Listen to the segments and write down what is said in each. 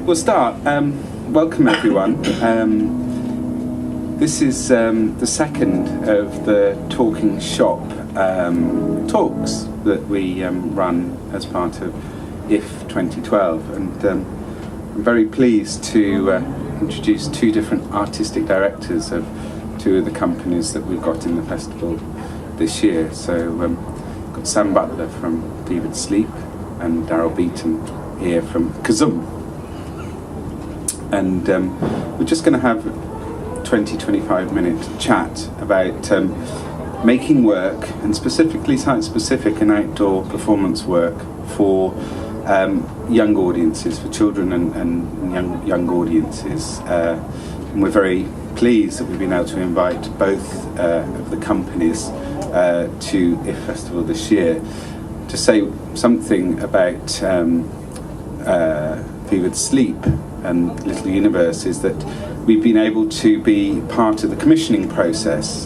We'll start. Welcome everyone. This is the second of the Talking Shop talks that we run as part of IF 2012, and I'm very pleased to introduce two different artistic directors of two of the companies that we've got in the festival this year. So we've got Sam Butler from Fevered Sleep and Daryl Beaton here from Kazum. And we're just going to have a 20-25 minute chat about making work, and specifically site-specific and outdoor performance work for young audiences, for children and young audiences. And we're very pleased that we've been able to invite both of the companies to IF Festival this year. To say something about Fevered Sleep and Little Universe is that we've been able to be part of the commissioning process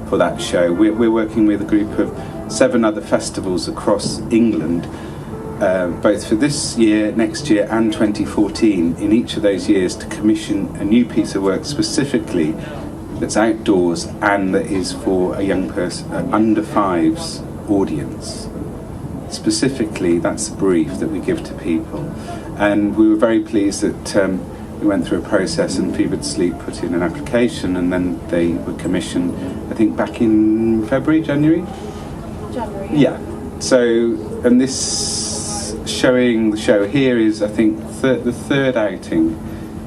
for that show. We're working with a group of 7 other festivals across England, both for this year, next year and 2014, in each of those years, to commission a new piece of work specifically that's outdoors and that is for a young person, under 5's audience. Specifically, that's the brief that we give to people. And we were very pleased that we went through a process and Fevered Sleep put in an application, and then they were commissioned, I think, back in January? Yeah. So, and this showing, the show here is, I think, the third outing.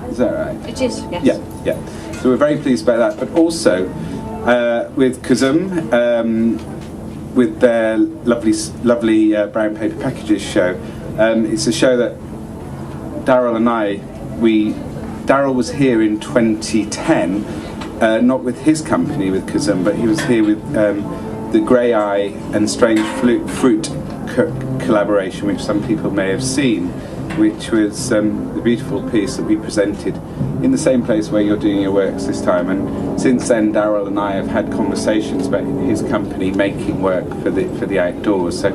Is that right? It is, yes. Yeah. So we're very pleased about that. But also, with Kazum, with their lovely brown paper packages show. It's a show that Daryl and Daryl was here in 2010, not with his company, with Kazum, but he was here with the Grey Eye and Strange Fruit collaboration, which some people may have seen, which was the beautiful piece that we presented in the same place where you're doing your works this time. And since then, Daryl and I have had conversations about his company making work for the outdoors. So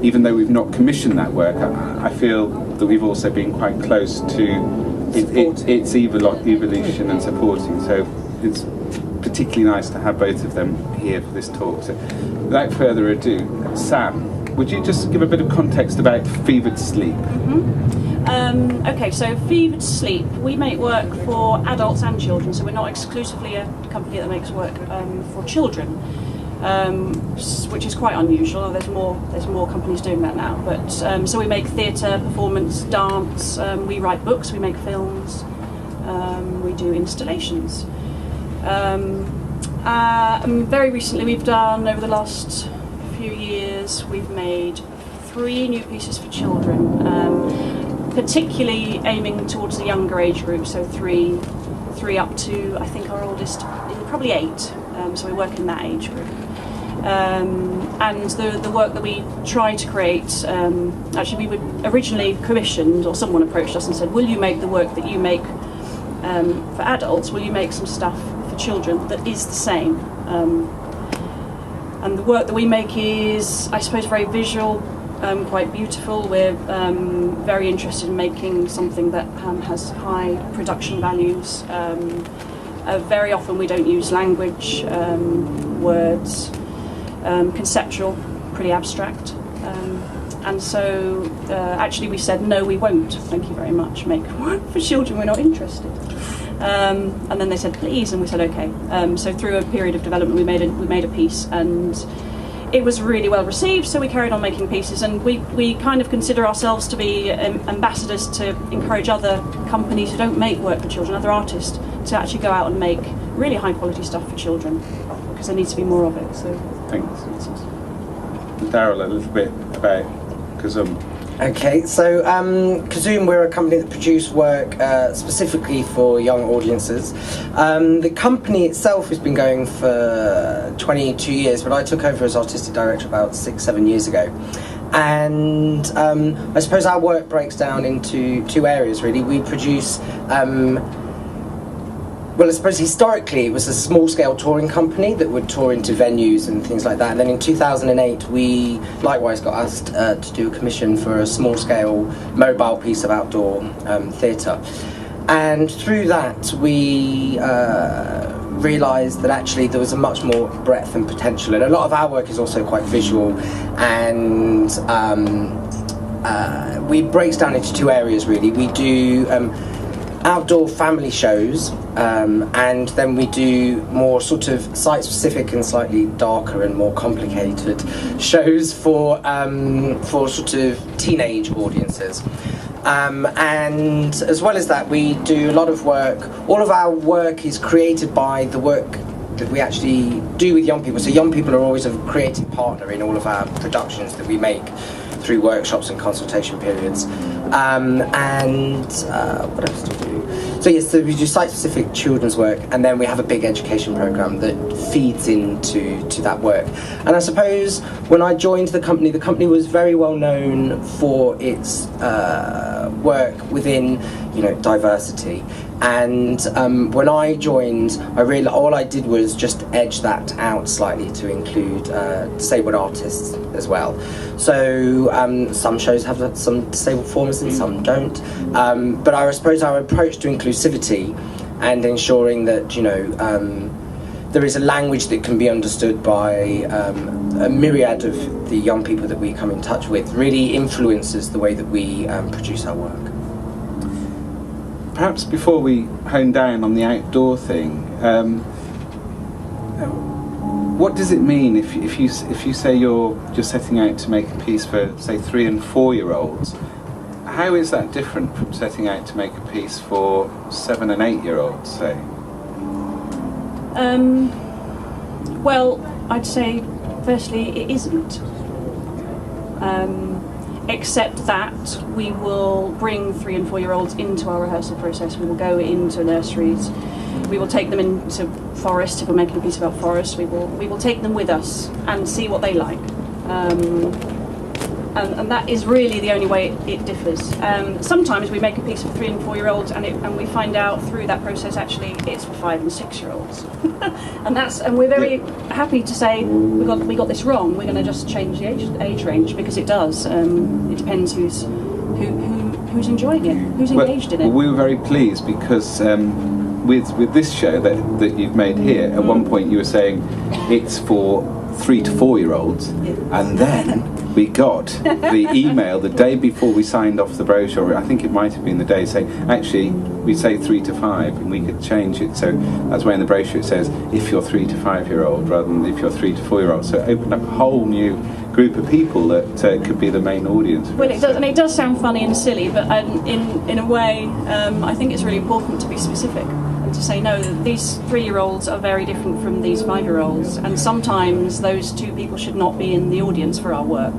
even though we've not commissioned that work, I feel that we've also been quite close to its evolution and supporting. So it's particularly nice to have both of them here for this talk. So without further ado, Sam, would you just give a bit of context about Fevered Sleep? Okay, so Fevered Sleep, we make work for adults and children, so we're not exclusively a company that makes work for children, which is quite unusual. There's more companies doing that now. But so we make theatre, performance, dance. We write books. We make films. We do installations. Very recently, we've done, over the last few years, we've made 3 new pieces for children, particularly aiming towards the younger age group, so 3 up to, I think our oldest is probably 8, so we work in that age group. And the work that we try to create, actually we were originally commissioned, or someone approached us and said, will you make the work that you make for adults, will you make some stuff for children that is the same? And the work that we make is, I suppose, very visual, quite beautiful. We're very interested in making something that has high production values. Very often we don't use language, words, conceptual, pretty abstract. And so actually we said, no, we won't, thank you very much, make work for children, we're not interested. And then they said please, and we said okay. So through a period of development we made a piece, and it was really well received, so we carried on making pieces, and we kind of consider ourselves to be ambassadors to encourage other companies who don't make work for children, other artists, to actually go out and make really high quality stuff for children, because there needs to be more of it. So thanks. Daryl, a little bit about Kazum. Okay, so Kazum, we're a company that produce work specifically for young audiences. The company itself has been going for 22 years, but I took over as artistic director about 6-7 years ago. And I suppose our work breaks down into 2 areas, really. We produce well, I suppose historically it was a small-scale touring company that would tour into venues and things like that. And then in 2008, we likewise got asked to do a commission for a small-scale mobile piece of outdoor theatre. And through that, we realised that actually there was a much more breadth and potential. And a lot of our work is also quite visual, and we breaks down into two areas really. We do outdoor family shows, and then we do more sort of site-specific and slightly darker and more complicated shows for sort of teenage audiences. And as well as that, we do a lot of work. All of our work is created by the work that we actually do with young people. So young people are always a creative partner in all of our productions that we make through workshops and consultation periods. What else do we do? So yes, so we do site-specific children's work, and then we have a big education programme that feeds into that work. And I suppose when I joined the company was very well known for its work within, diversity. And when I joined, I realised all I did was just edge that out slightly to include disabled artists as well. So some shows have some disabled performers and some don't. But I suppose our approach to inclusivity and ensuring that, there is a language that can be understood by a myriad of the young people that we come in touch with really influences the way that we produce our work. Perhaps before we hone down on the outdoor thing, what does it mean if you say you're setting out to make a piece for, say, 3 and 4 year olds? How is that different from setting out to make a piece for 7 and 8 year olds, say? Well, I'd say firstly it isn't. Except that we will bring 3 and 4 year olds into our rehearsal process. We will go into nurseries. We will take them into forest if we're making a piece about forest. We will take them with us and see what they like. And that is really the only way it differs. Sometimes we make a piece for 3 and 4 year olds, and we find out through that process actually it's for 5 and 6 year olds. and we're very happy to say we got this wrong. We're going to just change the age range because it does. It depends who's enjoying it, who's engaged in it. We were very pleased because with this show that you've made here, at one point you were saying it's for 3 to 4 year olds, and then we got the email the day before we signed off the brochure. I think it might have been the day saying actually we say 3 to 5 and we could change it, so that's why in the brochure it says if you're 3 to 5 year old rather than if you're 3 to 4 year old. So it opened up a whole new group of people that could be the main audience. Well, it does, and it does sound funny and silly, but in a way I think it's really important to be specific. To say no, these 3 year olds are very different from these 5 year olds, and sometimes those two people should not be in the audience for our work.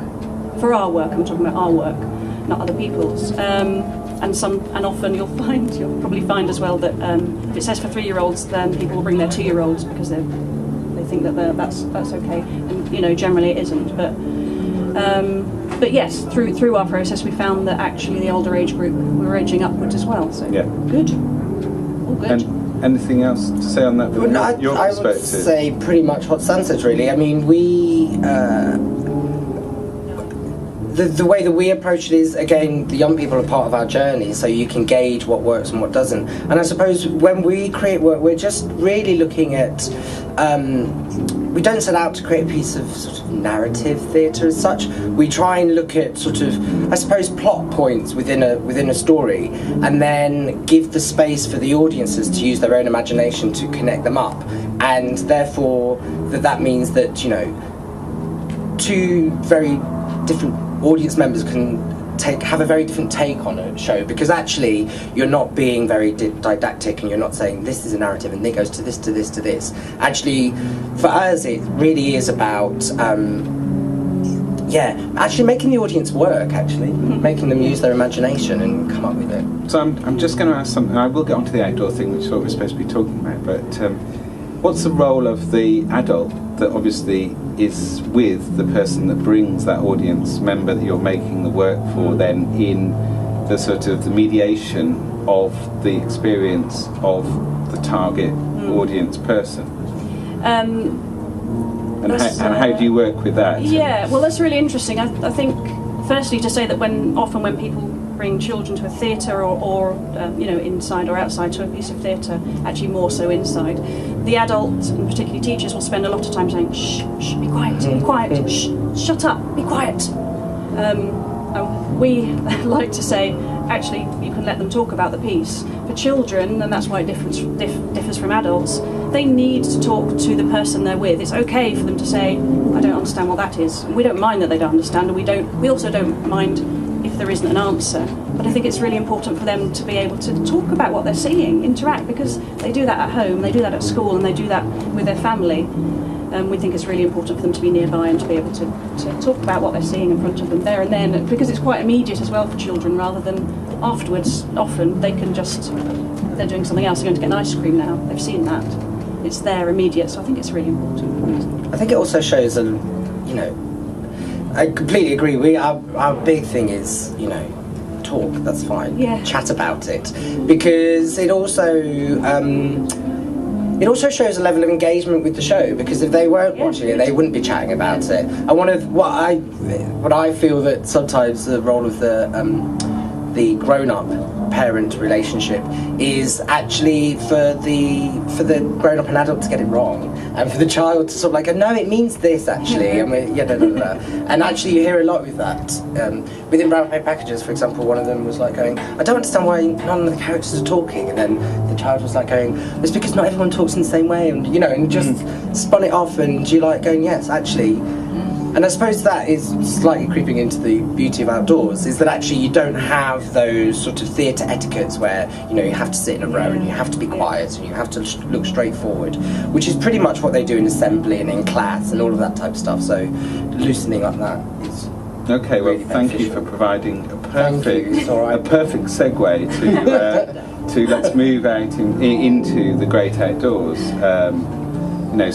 For our work, I'm talking about our work, not other people's. And often you'll probably find as well that if it says for 3 year olds, then people will bring their 2 year olds because they think that that's okay, and generally it isn't. But yes, through our process, we found that actually the older age group we were edging upwards as well. So good, all good. And anything else to say on that from your perspective? I would say pretty much what Sam said, really. I mean, the way that we approach it is, again, the young people are part of our journey, so you can gauge what works and what doesn't. And I suppose when we create work, we're just really looking at... we don't set out to create a piece of sort of narrative theatre as such. We try and look at sort of, I suppose, plot points within a story, and then give the space for the audiences to use their own imagination to connect them up. And therefore, that means that, two very different audience members can have a very different take on a show, because actually you're not being very didactic and you're not saying this is a narrative and it goes to this to this to this. Actually, for us it really is about actually making the audience work, making them use their imagination and come up with it. So I'm just going to ask something. I will get onto the outdoor thing, which is what we're supposed to be talking about, but what's the role of the adult that obviously is with the person that brings that audience member that you're making the work for, then in the sort of the mediation of the experience of the target audience person? And how do you work with that? Yeah, well, that's really interesting. I think, firstly, to say that often when people bring children to a theatre or inside or outside to a piece of theatre, actually more so inside, the adults, and particularly teachers, will spend a lot of time saying, shh, shh, be quiet, be quiet, shh, shut up, be quiet. We like to say, actually, you can let them talk about the piece. For children, and that's why it differs from adults, they need to talk to the person they're with. It's okay for them to say, I don't understand what that is. We don't mind that they don't understand, and we also don't mind if there isn't an answer. But I think it's really important for them to be able to talk about what they're seeing, interact, because they do that at home, they do that at school, and they do that with their family. We think it's really important for them to be nearby and to be able to talk about what they're seeing in front of them there and then, because it's quite immediate as well for children, rather than afterwards. Often they can they're doing something else, they're going to get an ice cream now, they've seen that. It's there, immediate, so I think it's really important. I think it also shows I completely agree. Our big thing is, talk, that's fine. Yeah. Chat about it. Because it also shows a level of engagement with the show, because if they weren't watching it, they wouldn't be chatting about it. And one of what I feel that sometimes the role of the grown-up parent relationship is actually for the grown-up and adult to get it wrong, and for the child to sort of like, no, it means this actually, and and actually you hear a lot with that. Within Brown Paper Packages, for example, one of them was like going, I don't understand why none of the characters are talking, and then the child was like going, it's because not everyone talks in the same way, and and just spun it off, and you like going, yes, actually. And I suppose that is slightly creeping into the beauty of outdoors, is that actually you don't have those sort of theatre etiquettes where, you have to sit in a row and you have to be quiet and you have to look straight forward, which is pretty much what they do in assembly and in class and all of that type of stuff. So loosening up that is okay. Well, really thank you for providing a perfect segue to let's move out into the great outdoors.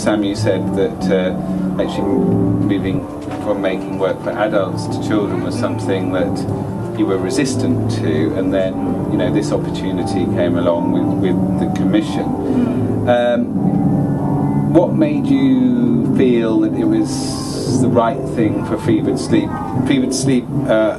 Sam, you said that actually moving from making work for adults to children was something that you were resistant to, and then this opportunity came along with the commission. What made you feel that it was the right thing for Fevered Sleep? Fevered Sleep are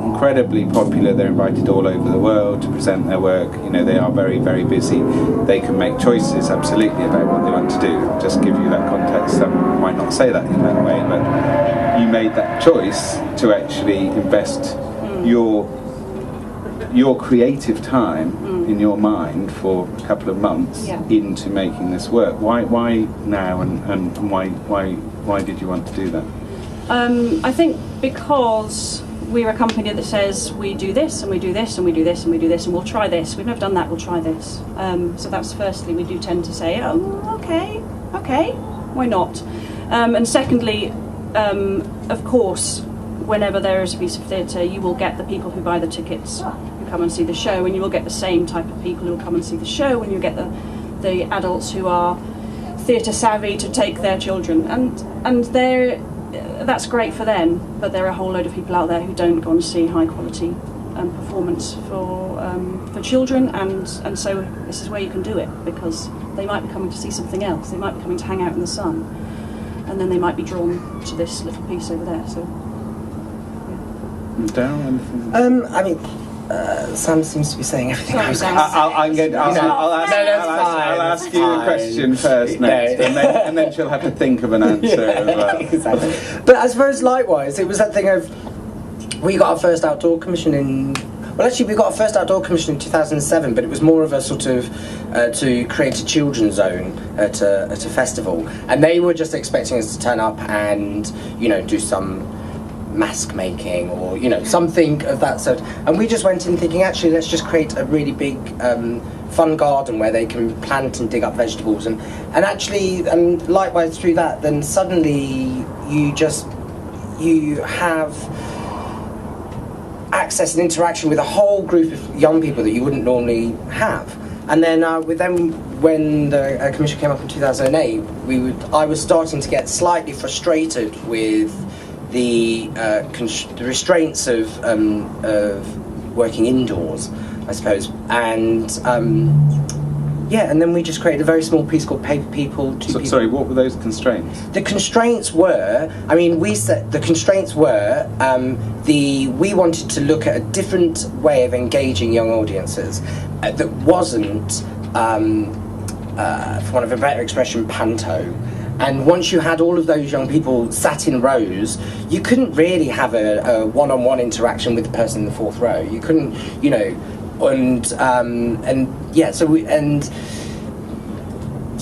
incredibly popular. They're invited all over the world to present their work. They are very, very busy. They can make choices absolutely about what they want to do. Just give you that context. Some might not say that in that way, but you made that choice to actually invest your creative time in your mind for a couple of months into making this work. Why now, and why did you want to do that? I think because we're a company that says we do this and we do this and we do this and we do this and we'll try this. We've never done that, we'll try this. So that's firstly, we do tend to say, okay, why not? And secondly, of course, whenever there is a piece of theatre, you will get the people who buy the tickets who come and see the show, and you will get the same type of people who will come and see the show, and you get the adults who are theatre savvy to take their children, and that's great for them, but there are a whole load of people out there who don't go and see high quality performance for children, and so this is where you can do it, because they might be coming to see something else, they might be coming to hang out in the sun, and then they might be drawn to this little piece over there. So Darryl, anything? Sam seems to be saying everything. I'll ask you a question first next, and then she'll have to think of an answer as well. Exactly. But I suppose likewise, it was that thing of, we got our first outdoor commission in. Well, actually, we got our first outdoor commission in 2007, but it was more of a sort of to create a children's zone at a festival, and they were just expecting us to turn up and do some mask making or something of that sort, and we just went in thinking, actually, let's just create a really big fun garden where they can plant and dig up vegetables, and actually, and likewise through that, then suddenly you have access and interaction with a whole group of young people that you wouldn't normally have. And then when the commission came up in 2008, I was starting to get slightly frustrated with the restraints of working indoors, I suppose. And and then we just created a very small piece called Paper People. Sorry, what were those constraints? The constraints were, we wanted to look at a different way of engaging young audiences that wasn't, for want of a better expression, panto. And once you had all of those young people sat in rows, you couldn't really have a one-on-one interaction with the person in the fourth row. You couldn't,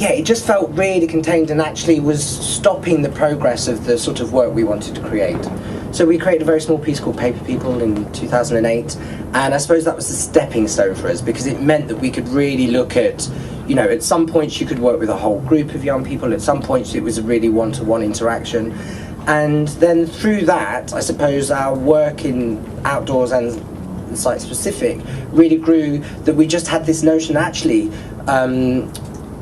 it just felt really contained and actually was stopping the progress of the sort of work we wanted to create. So we created a very small piece called Paper People in 2008, and I suppose that was the stepping stone for us, because it meant that we could really look at, at some points you could work with a whole group of young people, at some points it was a really one-to-one interaction, and then through that, I suppose our work in outdoors and site-specific really grew, that we just had this notion, actually,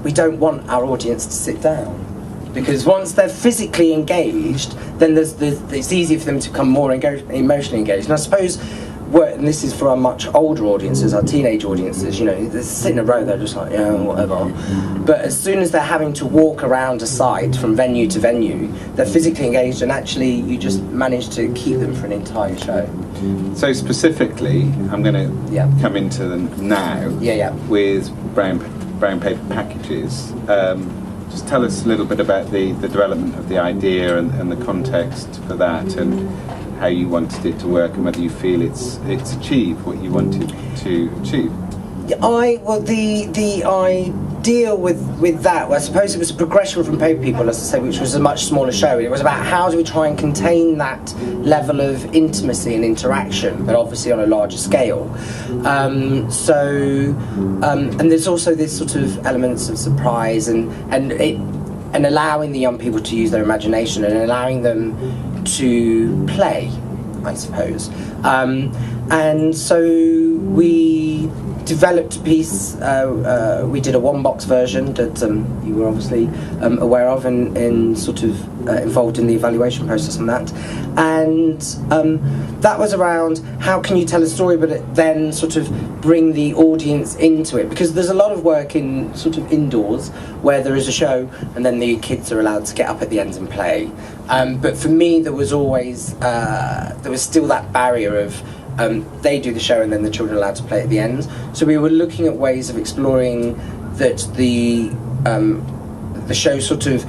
we don't want our audience to sit down, because once they're physically engaged, then it's easy for them to become more emotionally engaged. And I suppose, and this is for our much older audiences, our teenage audiences, they sit in a row, they're just like, yeah, whatever. But as soon as they're having to walk around a site from venue to venue, they're physically engaged, and actually you just manage to keep them for an entire show. So specifically, I'm going to come into them now with brown paper packages. Just tell us a little bit about the development of the idea and the context for that, and how you wanted it to work, and whether you feel it's achieved what you wanted to achieve. The idea with that, I suppose it was a progression from Paper People, as I say, which was a much smaller show. It was about how do we try and contain that level of intimacy and interaction, but obviously on a larger scale. And there's also this sort of elements of surprise and allowing the young people to use their imagination and allowing them to play, I suppose. And so we developed a piece, we did a one-box version that you were obviously aware of and sort of involved in the evaluation process on that. And that was around how can you tell a story but then sort of bring the audience into it, because there's a lot of work in sort of indoors where there is a show and then the kids are allowed to get up at the end and play. But for me there was always, there was still that barrier of they do the show and then the children are allowed to play at the end. So we were looking at ways of exploring that the show sort of,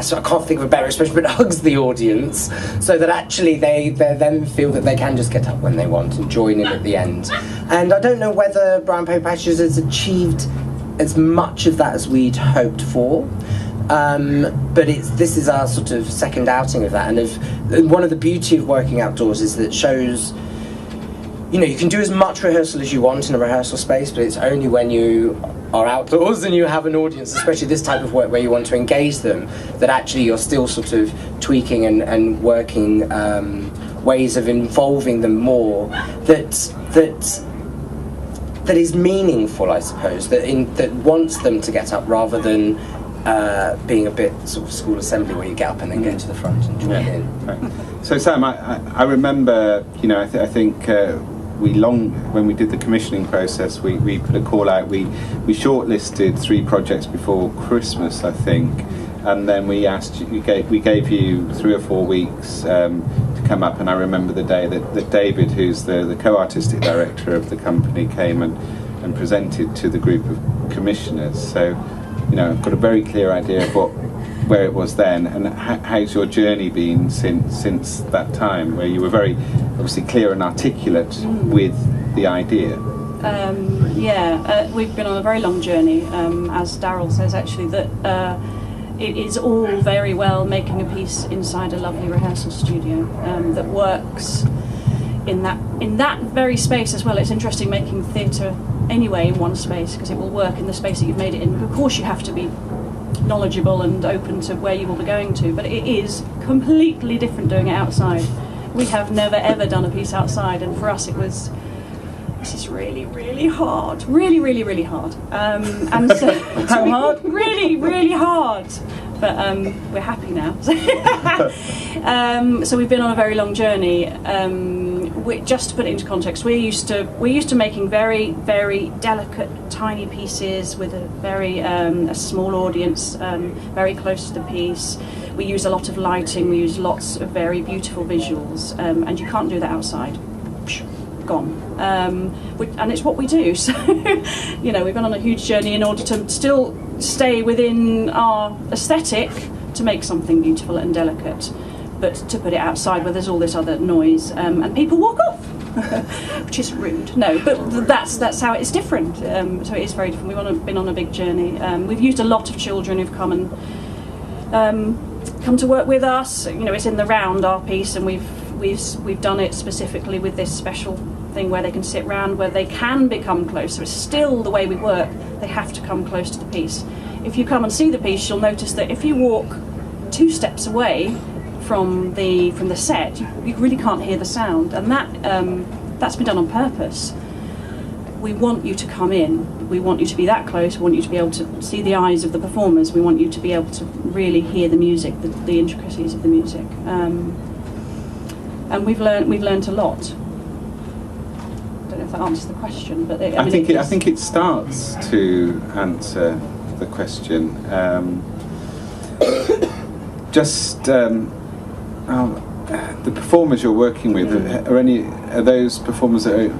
so I can't think of a better expression, but hugs the audience, so that actually they then feel that they can just get up when they want and join in at the end. And I don't know whether Brown Paper Packages has achieved as much of that as we'd hoped for. But this is our sort of second outing of that, and one of the beauty of working outdoors is that shows, you can do as much rehearsal as you want in a rehearsal space, but it's only when you are outdoors and you have an audience, especially this type of work where you want to engage them, that actually you're still sort of tweaking and working ways of involving them more that is meaningful, I suppose, that wants them to get up rather than being a bit sort of school assembly where you get up and then get to the front and join in. Right. So Sam, I remember, I think when we did the commissioning process, we put a call out. We shortlisted 3 projects before Christmas, I think, and then we asked you, we gave you 3 or 4 weeks to come up. And I remember the day that David, who's the co-artistic director of the company, came and presented to the group of commissioners. So, I've got a very clear idea of where it was then, and how's your journey been since that time, where you were very obviously clear and articulate with the idea? We've been on a very long journey, as Daryl says actually, that it is all very well making a piece inside a lovely rehearsal studio that works in that very space as well. It's interesting making theatre anyway in one space, because it will work in the space that you've made it in. Of course you have to be knowledgeable and open to where you will be going to, but it is completely different doing it outside. We have never ever done a piece outside, and for us this is really, really hard. Really, really, really hard. And so How hard? Really, really hard. But we're happy now. So we've been on a very long journey. just to put it into context, we're used to making very, very delicate, tiny pieces with a very a small audience, very close to the piece. We use a lot of lighting. We use lots of very beautiful visuals, and you can't do that outside. Gone. And it's what we do. So, we've been on a huge journey in order to still stay within our aesthetic to make something beautiful and delicate, but to put it outside where there's all this other noise, and people walk off, which is rude. No, but that's how it's different. So it is very different. We've been on a big journey. We've used a lot of children who've come to work with us. It's in the round, our piece, and we've done it specifically with this special thing where they can sit round, where they can become close. So it's still the way we work. They have to come close to the piece. If you come and see the piece, you'll notice that if you walk 2 steps away from the set, you really can't hear the sound, and that's been done on purpose. We want you to come in. We want you to be that close. We want you to be able to see the eyes of the performers. We want you to be able to really hear the music, the intricacies of the music. And we've learned a lot. I don't know if that answers the question, but I think it starts to answer the question. The performers you're working with, are those performers that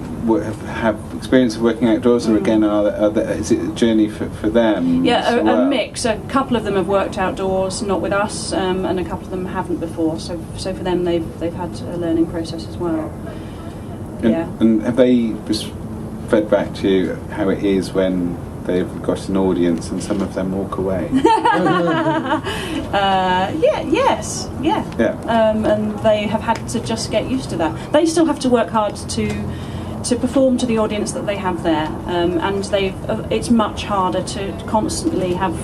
have experience of working outdoors, or again, is it a journey for them? Yeah, a mix. A couple of them have worked outdoors, not with us, and a couple of them haven't before. So for them, they've had a learning process as well. And have they just fed back to you how it is when they've got an audience and some of them walk away? Yes. And they have had to just get used to that. They still have to work hard to perform to the audience that they have there, and it's much harder to constantly have.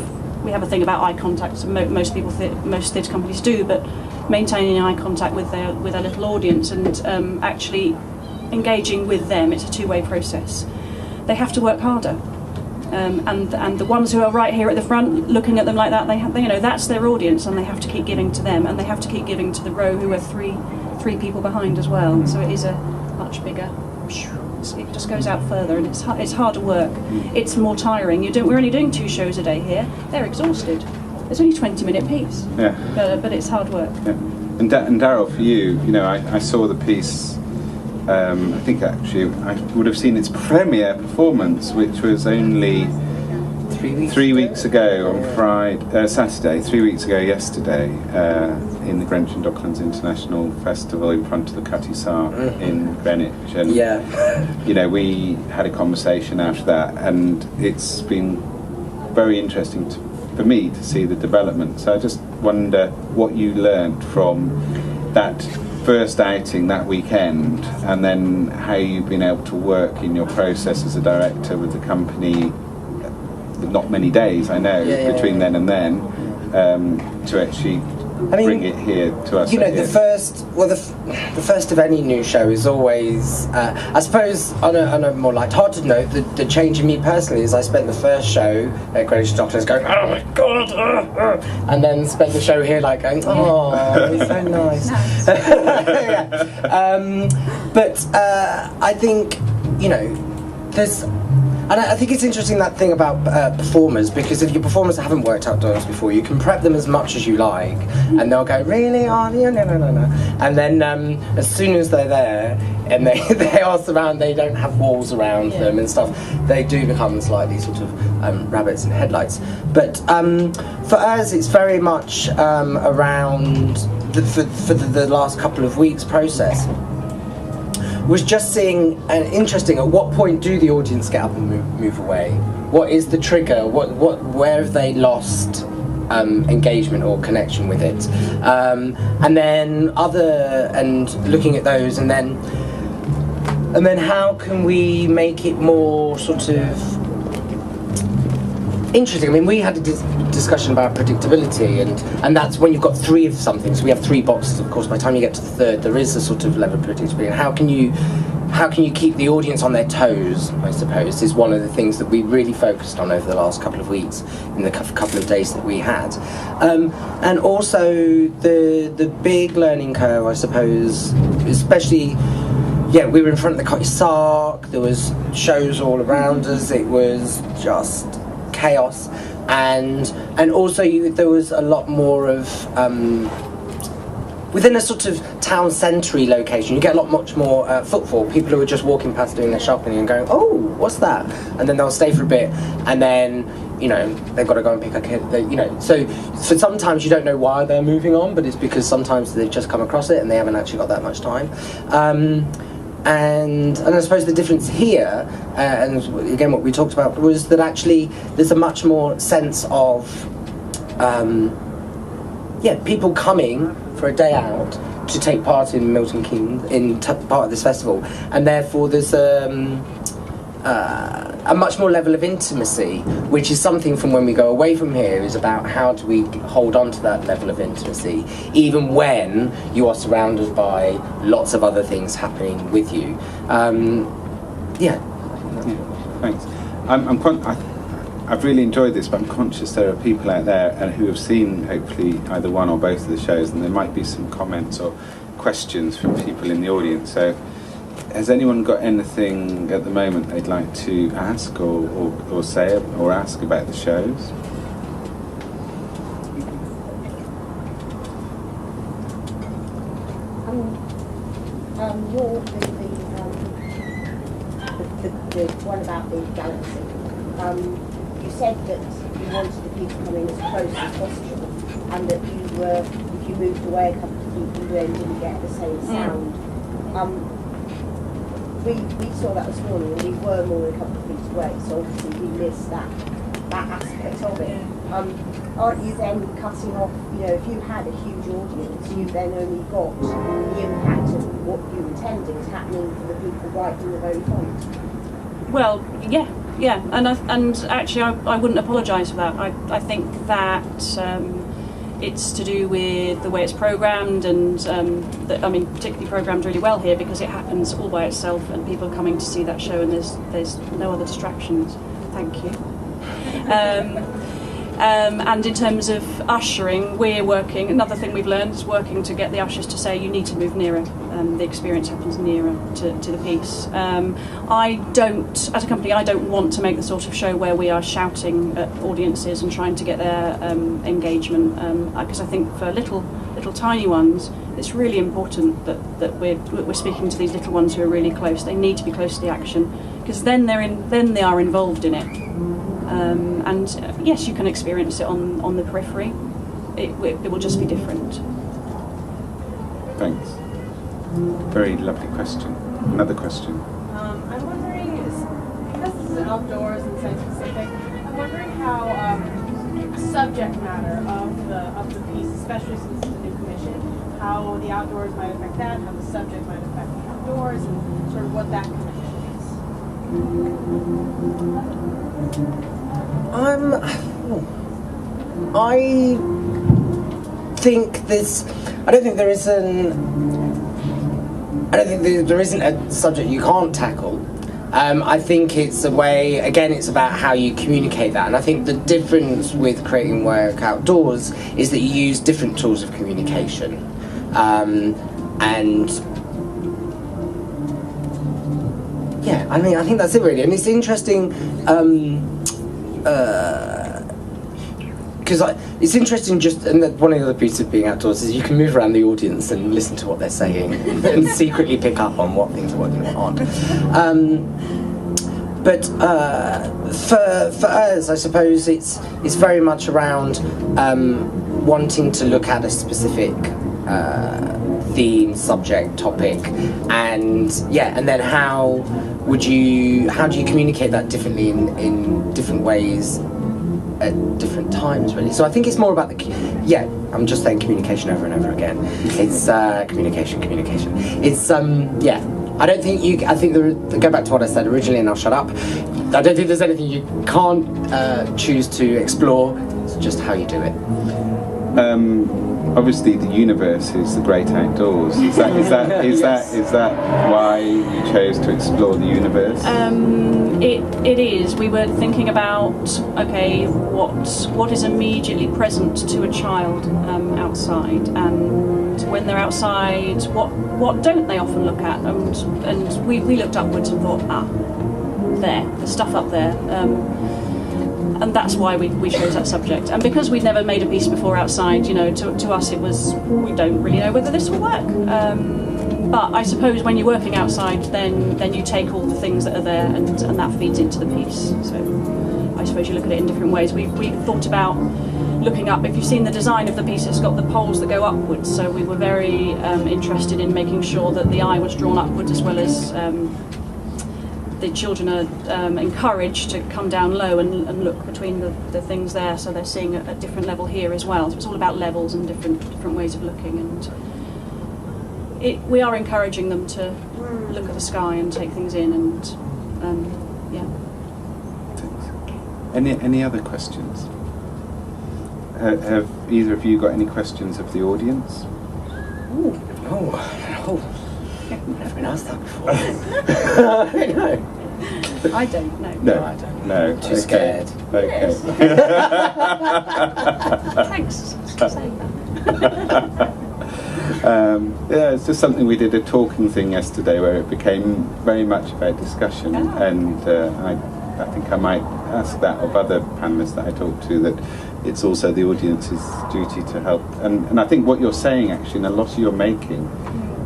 We have a thing about eye contact, so most theatre companies do, but maintaining eye contact with their little audience and actually engaging with them, it's a two-way process. They have to work harder. And the ones who are right here at the front, looking at them like that, that's their audience, and they have to keep giving to them, and they have to keep giving to the row who are three people behind as well. So it is a much bigger. It just goes out further, and it's harder work. It's more tiring. We're only doing 2 shows a day here. They're exhausted. It's only a 20-minute piece. Yeah. But it's hard work. Yeah. And Daryl, for you, I saw the piece. I think actually I would have seen its premiere performance, which was only 3 weeks ago on Saturday, 3 weeks ago yesterday, in the Greenwich and Docklands International Festival in front of the Cutty Sark in Greenwich. And we had a conversation after that, and it's been very interesting for me to see the development. So I just wonder what you learned from that first outing that weekend, and then how you've been able to work in your process as a director with the company, not many days I know between then and then, to actually bring it here to us. The first of any new show is always, I suppose, on a more light-hearted note, the change in me personally is I spent the first show at Greenwich Doctors going, oh my god, and then spent the show here going, oh, it's so nice. But I think, there's. And I think it's interesting, that thing about performers, because if your performers haven't worked outdoors before, you can prep them as much as you like, and they'll go, really? Oh, no. And then as soon as they're there, and they are surrounded, they don't have walls around them and stuff, they do become slightly sort of rabbits in headlights. But for us, it's very much around, for the last couple of weeks process, was just seeing and interesting, at what point do the audience get up and move away? What is the trigger? Where have they lost engagement or connection with it? And then looking at those, and then how can we make it more sort of interesting? I mean, we had a discussion about predictability, and that's when you've got 3 of something. So we have 3 boxes, of course. By the time you get to the 3rd, there is a sort of level of predictability. And how can you keep the audience on their toes, I suppose, is one of the things that we really focused on over the last couple of weeks, in the couple of days that we had. And also the big learning curve, I suppose, especially yeah, we were in front of the Cottage Sark. There was shows all around us. It was just chaos, and also there was a lot more of within a sort of town centre-y location. You get much more footfall. People who are just walking past doing their shopping and going, "Oh, what's that?" And then they'll stay for a bit, and then they've got to go and pick a kid. So sometimes you don't know why they're moving on, but it's because sometimes they've just come across it and they haven't actually got that much time. And I suppose the difference here, and again what we talked about, was that actually there's a much more sense of people coming for a day out to take part in Milton Keynes, part of this festival, and therefore there's a much more level of intimacy, which is something from when we go away from here is about how do we hold on to that level of intimacy, even when you are surrounded by lots of other things happening with you. Thanks. I've really enjoyed this, but I'm conscious there are people out there who have seen hopefully either one or both of the shows, and there might be some comments or questions from people in the audience. So has anyone got anything at the moment they'd like to ask or say or ask about the shows? The one about the galaxy. You said that you wanted the people coming as close as possible, and that if you moved away a couple of feet, you then didn't get the same sound. We saw that this morning, and we were more than a couple of feet away, so obviously we missed that aspect of it. Aren't you then cutting off, if you had a huge audience, you then only got the impact of what you intended happening for the people right in the very front? Well, yeah, and actually I wouldn't apologise for that. I think that it's to do with the way it's programmed, and particularly programmed really well here because it happens all by itself, and people are coming to see that show, and there's no other distractions. Thank you. And in terms of ushering, we're working. Another thing we've learned is working to get the ushers to say you need to move nearer. The experience happens nearer to the piece. As a company, I don't want to make the sort of show where we are shouting at audiences and trying to get their engagement. Because I think for little tiny ones, it's really important that we're speaking to these little ones who are really close. They need to be close to the action because then they are involved in it. And yes, you can experience it on the periphery. It will just be different. Thanks. Very lovely question. Another question. I'm wondering, because this is outdoors and site specific, I'm wondering how subject matter of the piece, especially since it's a new commission, how the outdoors might affect that, how the subject might affect the outdoors, and sort of what that connection is. I don't think there isn't a subject you can't tackle. I think it's a way, again, it's about how you communicate that. And I think the difference with creating work outdoors is that you use different tools of communication. I think that's it really. And it's interesting, because it's interesting and one of the other beauties of being outdoors is you can move around the audience and listen to what they're saying and secretly pick up on what things are working and what aren't. But for us, I suppose it's very much around wanting to look at a specific theme, subject, topic, and then how do you communicate that differently in different ways at different times, really. So I think it's more about I'm just saying communication over and over again. It's communication. It's I don't think I think go back to what I said originally and I'll shut up. I don't think there's anything you can't choose to explore. It's just how you do it. obviously the universe is the great outdoors. Is that why you chose to explore the universe? It is. We were thinking about, okay, what is immediately present to a child outside, and when they're outside, what don't they often look at? And we looked upwards and thought, the stuff up there. And that's why we chose that subject. And because we'd never made a piece before outside, to us it was, we don't really know whether this will work. But I suppose when you're working outside, then you take all the things that are there and that feeds into the piece. So I suppose you look at it in different ways. We thought about looking up, if you've seen the design of the piece, it's got the poles that go upwards. So we were very interested in making sure that the eye was drawn upwards, as well as the children are encouraged to come down low and look between the things there, so they're seeing a different level here as well. So it's all about levels and different ways of looking, and we are encouraging them to look at the sky and take things in, and yeah. Any other questions? Have either of you got any questions of the audience? Never been asked that before. I don't know. No, I don't. No. Too scared. Okay. Thanks for saying that. Yeah, it's just something we did a talking thing yesterday where it became very much about discussion, and I think I might ask that of other panellists that I talk to, that it's also the audience's duty to help. And I think what you're saying actually in a lot of your making,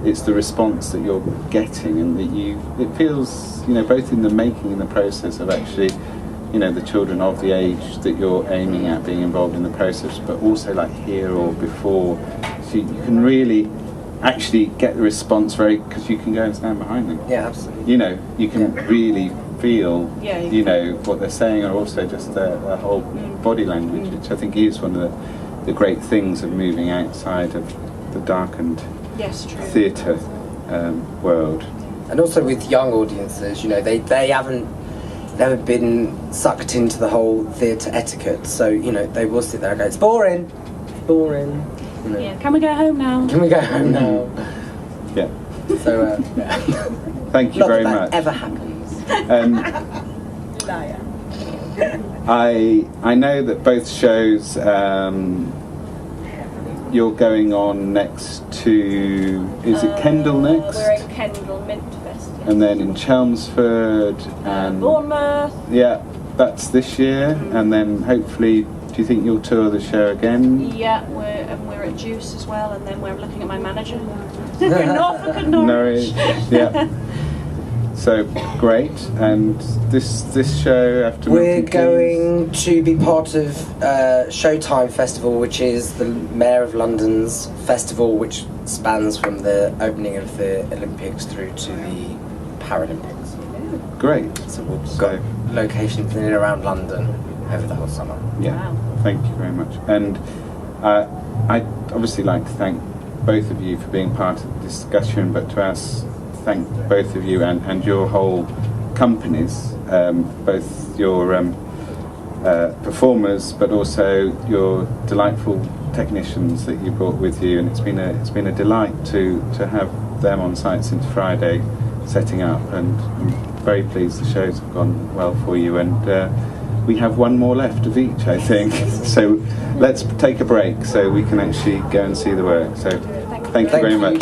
it's the response that you're getting, and that it feels, both in the making and the process of actually, the children of the age that you're aiming at being involved in the process, but also like here or before, so you can really actually get the response because you can go and stand behind them. Yeah, absolutely. You can really feel, Yeah, what they're saying, or also just their whole body language, which I think is one of the great things of moving outside of the darkened theatre world. And also with young audiences, they haven't never been sucked into the whole theatre etiquette, so they will sit there and go, it's boring. Yeah, can we go home now? Yeah. So thank you not very that much. Ever happens. I know that both shows you're going on next to, is it Kendal next? We're at Kendal Mintfest. Yes. And then in Chelmsford and Bournemouth. Yeah, that's this year, and then hopefully, do you think you'll tour the show again? Yeah, we're at Juice as well, and then we're looking at my manager. Norfolk and Norwich. Yeah. So great, and this show after we're going to be part of Showtime Festival, which is the Mayor of London's festival, which spans from the opening of the Olympics through to the Paralympics. Great. So we've got locations in and around London over the whole summer. Yeah. Wow. Thank you very much. And I'd obviously like to thank both of you for being part of the discussion, but to thank both of you and your whole companies, both your performers, but also your delightful technicians that you brought with you, and it's been a delight to have them on site since Friday, setting up, and I'm very pleased the shows have gone well for you, and we have one more left of each, I think. So let's take a break so we can actually go and see the work. So thank you very much.